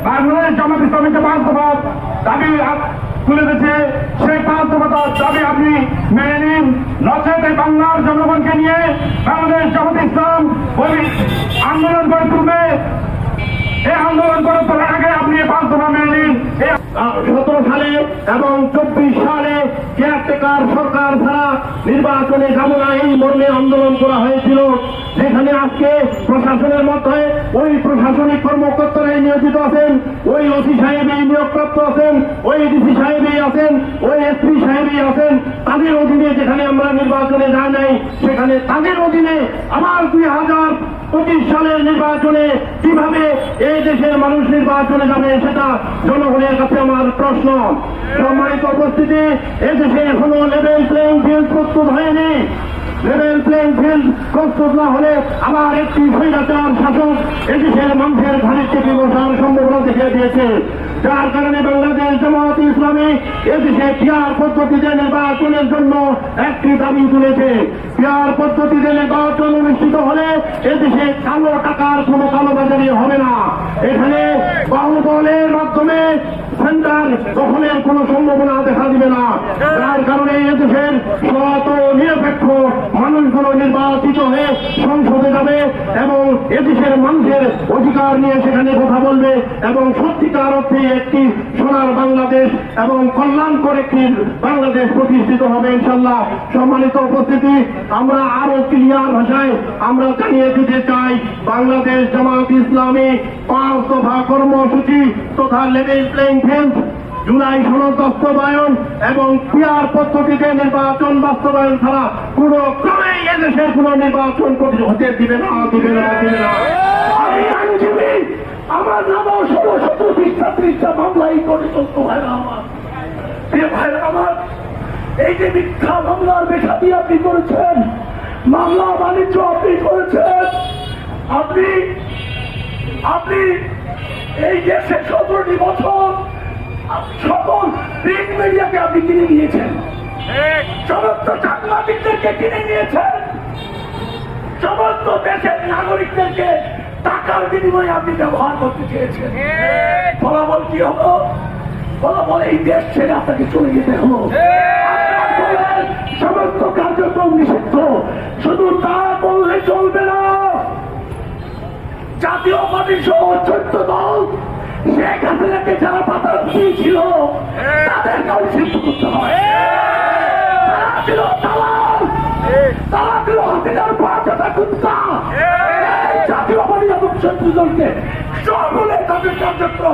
বাংলাদেশ জামাত ইসলামী যে 5 দফা দাবি তুলে দিয়েছে, সেই 5 দফা দাবি আপনি মেনে নিন, নচেত এই বাংলার জনগণকে নিয়ে বাংলাদেশ জামাত ইসলাম আন্দোলন করে তুলবে। এই আন্দোলন করে তোলার আগে আপনি 5 দফা মেনে নিন। 17 সালে এবং 24 সালে কেয়ারটেকার সরকার ছাড়া নির্বাচনে যাব না, এই মর্মে আন্দোলন করা হয়েছিল। যেখানে আজকে প্রশাসনের মধ্যে ওই প্রশাসনিক কর্মকর্তারাই নিয়োজিত আছেন, ওই ওসি সাহেবই নিয়োগপ্রাপ্ত আছেন, ওই ডিসি সাহেবই আছেন, ওই এসপি সাহেবই আছেন। তাদের অধীনে যেখানে আমরা নির্বাচনে যাই নাই, সেখানে তাদের অধীনে আবার 2025 সালের নির্বাচনে কিভাবে এই দেশের মানুষ নির্বাচনে যাবে, সেটা জনগণের কাছে আমার প্রশ্ন। সম্মানিত উপস্থিতি, এদেশে এখনো লেভেল প্লেইং ফিল্ড প্রস্তুত হয়নি। লেভেল প্লেইং ফিল্ড প্রস্তুত না হলে আবার একটি স্বৈরাচার শাসক এদেশের মানুষের ঘাড়ে চেপে বসার সম্ভাবনা দেখিয়ে দিয়েছে। যার কারণে বাংলাদেশ জামাত ইসলামী এদেশে পিয়ার পদ্ধতিতে নির্বাচনের জন্য একটি দাবি তুলেছে। পিয়ার পদ্ধতিতে নির্বাচন অনুষ্ঠিত হলে এদেশে কালো টাকার কোনো কালোবাজারি হবে না। এখানে বাহুবলের মাধ্যমে সেন্টার দখলের কোনো সম্ভাবনা দেখা দিবে না। যার কারণে এদেশের সৎ ও নিরপেক্ষ মানুষগুলো নির্বাচিত হয়ে সংসদে যাবে এবং এদেশের মানুষের অধিকার নিয়ে সেখানে কথা বলবে এবং সত্যিকার অর্থে একটি সোনার বাংলাদেশ এবং কল্যাণকর একটি বাংলাদেশ প্রতিষ্ঠিত হবে ইনশাল্লাহ। সম্মানিত উপস্থিতি, আমরা আরো ক্লিয়ার ভাষায় আমরা জানিয়ে দিতে চাই, বাংলাদেশ জামাত ইসলামী 5 দফা কর্মসূচি তথা লেভেল প্লেইং ফিল্ড, জুলাই সনদ বাস্তবায়ন এবং পিয়ার পদ্ধতিতে নির্বাচন বাস্তবায়ন ছাড়া কোন ক্রমেই এদেশের কোন নির্বাচন হতে দিবে না। আমি আইনজীবী, আমার নামও 16-17 মামলাই করে চলতে হয় না। আমার প্রিয় ভাইরা, আমার এই যে মিথ্যা মামলার বেসাতি আপনি করেছেন, মামলা বাণিজ্য আপনি করেছেন, আপনি এই দেশে 17টি বছর সকল প্রিন্ট মিডিয়াকে আপনি কিনে নিয়েছেন, সমস্ত সাংবাদিকদেরকে কিনে নিয়েছেন, সমস্ত দেশের নাগরিকদেরকে টাকার বিনিময়ে আপনি ব্যবহার করতে চেয়েছেন। ফলাফল কি হলো? ফলাফল এই দেশ ছেড়ে আপনাকে চলে যেতে হলো। সমস্ত কার্যক্রম নিষিদ্ধ। শুধু তা বললে চলবে না, জাতীয় পার্টি সহ 14 দল শেখ হাসিনাকে যারা পাতা দিয়েছিল তাদেরকেও নিষিদ্ধ করতে হয়। তারা ছিল দালাল, তারা ছিল হাসিনার পাঁচটা কুত্তা। জাতীয় পার্টি এবং 14 দলকে সকলে তাদের কার্যক্রম